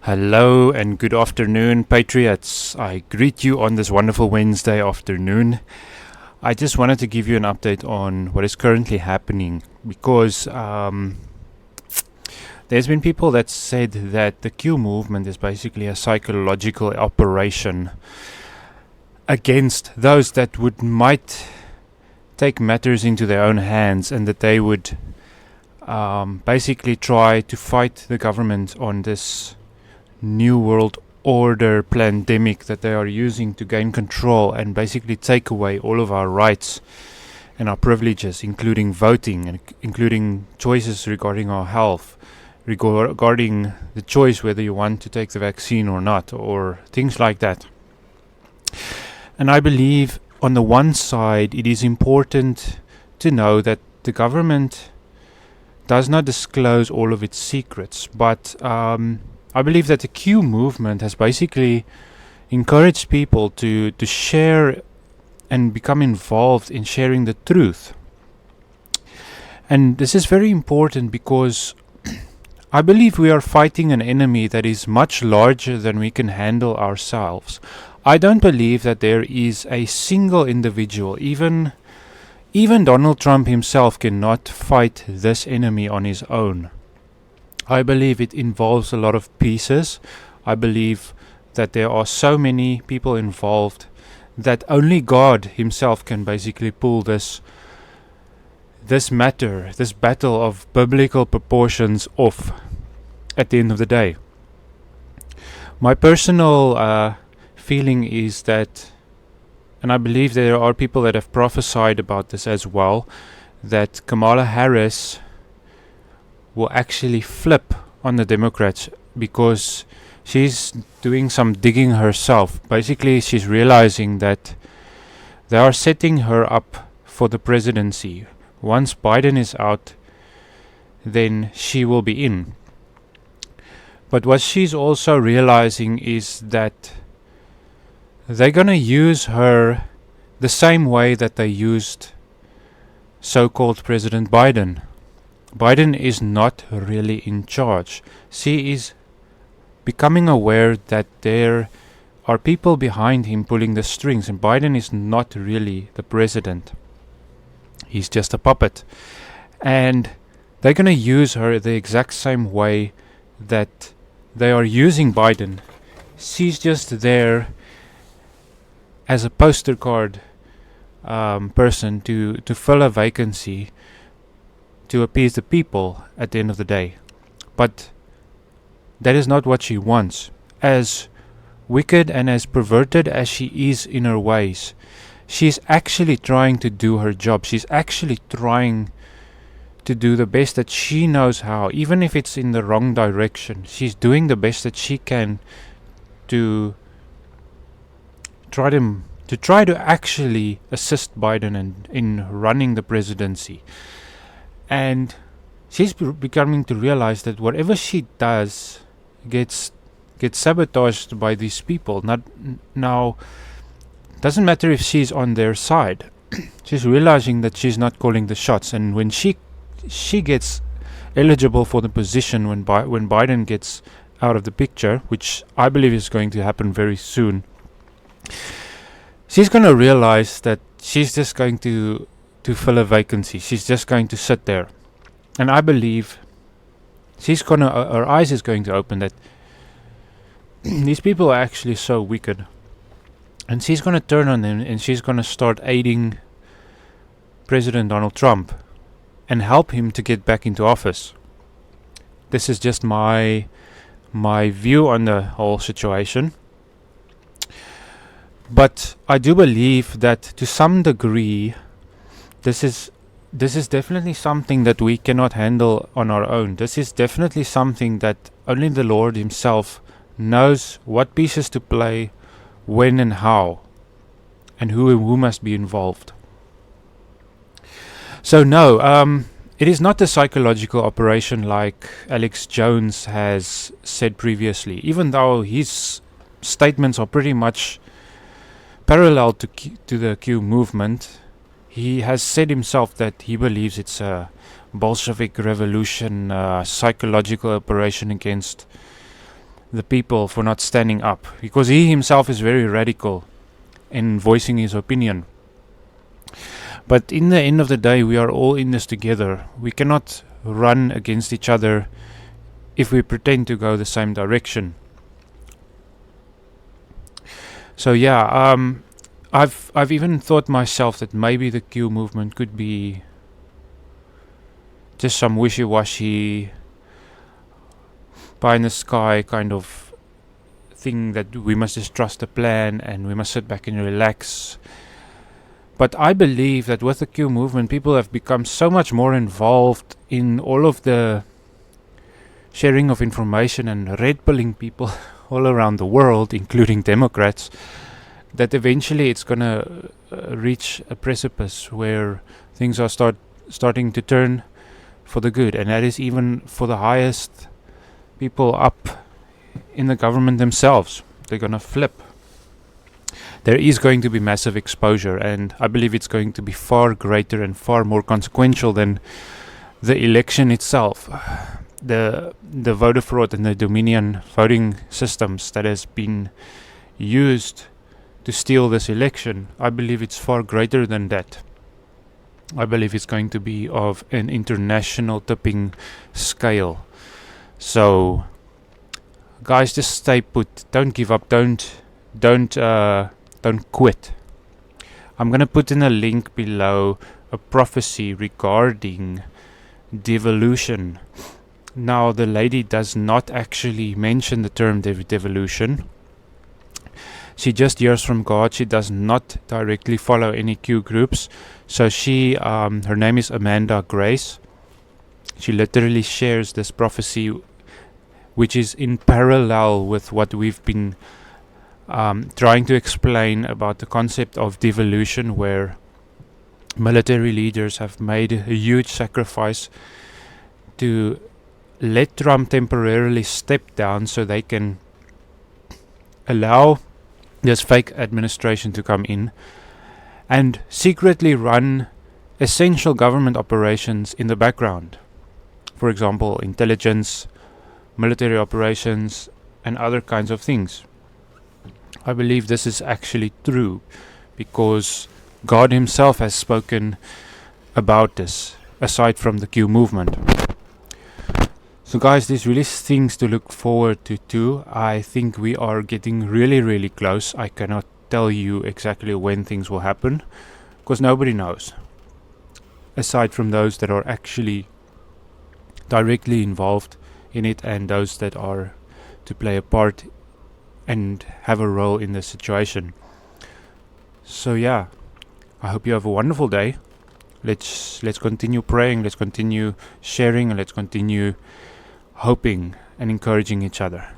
Hello and good afternoon, Patriots. I greet you on this wonderful Wednesday afternoon. I just wanted to give you an update on what is currently happening because there's been people that said that the Q movement is basically a psychological operation against those that might take matters into their own hands, and that they would basically try to fight the government on this New World Order pandemic that they are using to gain control and basically take away all of our rights and our privileges, including voting and including choices regarding our health, regarding the choice whether you want to take the vaccine or not, or things like that. And I believe on the one side it is important to know that the government does not disclose all of its secrets, but I believe that the Q movement has basically encouraged people to share and become involved in sharing the truth. And this is very important because I believe we are fighting an enemy that is much larger than we can handle ourselves. I don't believe that there is a single individual, even Donald Trump himself cannot fight this enemy on his own. I believe it involves a lot of pieces. I believe that there are so many people involved that only God himself can basically pull this battle of biblical proportions off at the end of the day. My personal feeling is that, and I believe there are people that have prophesied about this as well, that Kamala Harris will actually flip on the Democrats because she's doing some digging herself. Basically, she's realizing that they are setting her up for the presidency. Once Biden is out, then she will be in. But what she's also realizing is that they're going to use her the same way that they used so-called President Biden. Biden is not really in charge. She is becoming aware that there are people behind him pulling the strings, and Biden is not really the president. He's just a puppet. And they're going to use her the exact same way that they are using Biden. She's just there as a poster card person to fill a vacancy, to appease the people at the end of the day. But that is not what she wants. As wicked and as perverted as she is in her ways, she's actually trying to do her job. She's actually trying to do the best that she knows how, even if it's in the wrong direction. She's doing the best that she can to try to actually assist Biden in running the presidency. And she's becoming to realize that whatever she does gets sabotaged by these people. Now, doesn't matter if she's on their side. She's realizing that she's not calling the shots, and when she gets eligible for the position, when Biden gets out of the picture, which I believe is going to happen very soon, she's going to realize that she's just going to fill a vacancy. She's just going to sit there. And I believe her eyes is going to open that these people are actually so wicked. And she's going to turn on them, and she's going to start aiding President Donald Trump and help him to get back into office. This is just my view on the whole situation. But I do believe that to some degree, this is definitely something that we cannot handle on our own. This is definitely something that only the Lord himself knows what pieces to play, when and how, and who must be involved. So no, it is not a psychological operation like Alex Jones has said previously, even though his statements are pretty much parallel to the Q movement. He has said himself that he believes it's a Bolshevik revolution, psychological operation against the people for not standing up, because he himself is very radical in voicing his opinion. But in the end of the day, we are all in this together. We cannot run against each other if we pretend to go the same direction. So yeah, I've even thought myself that maybe the Q movement could be just some wishy-washy, pie in the sky kind of thing, that we must just trust the plan and we must sit back and relax. But I believe that with the Q movement, people have become so much more involved in all of the sharing of information and red pilling people all around the world, including Democrats, that eventually it's going to reach a precipice where things are starting to turn for the good. And that is even for the highest people up in the government themselves. They're going to flip. There is going to be massive exposure, and I believe it's going to be far greater and far more consequential than the election itself. The voter fraud and the Dominion voting systems that has been used to steal this election, I believe it's far greater than that. I believe it's going to be of an international tipping scale. So, guys, just stay put. Don't give up. Don't quit. I'm going to put in a link below a prophecy regarding devolution. Now, the lady does not actually mention the term devolution. She just hears from God. She does not directly follow any Q groups. So her name is Amanda Grace. She literally shares this prophecy, which is in parallel with what we've been trying to explain about the concept of devolution, where military leaders have made a huge sacrifice to let Trump temporarily step down so they can allow this fake administration to come in and secretly run essential government operations in the background. For example, intelligence, military operations, and other kinds of things. I believe this is actually true because God himself has spoken about this, aside from the Q movement. So guys, there's really things to look forward to too. I think we are getting really, really close. I cannot tell you exactly when things will happen, because nobody knows, aside from those that are actually directly involved in it and those that are to play a part and have a role in the situation. So yeah, I hope you have a wonderful day. Let's continue praying, let's continue sharing, and let's continue hoping and encouraging each other.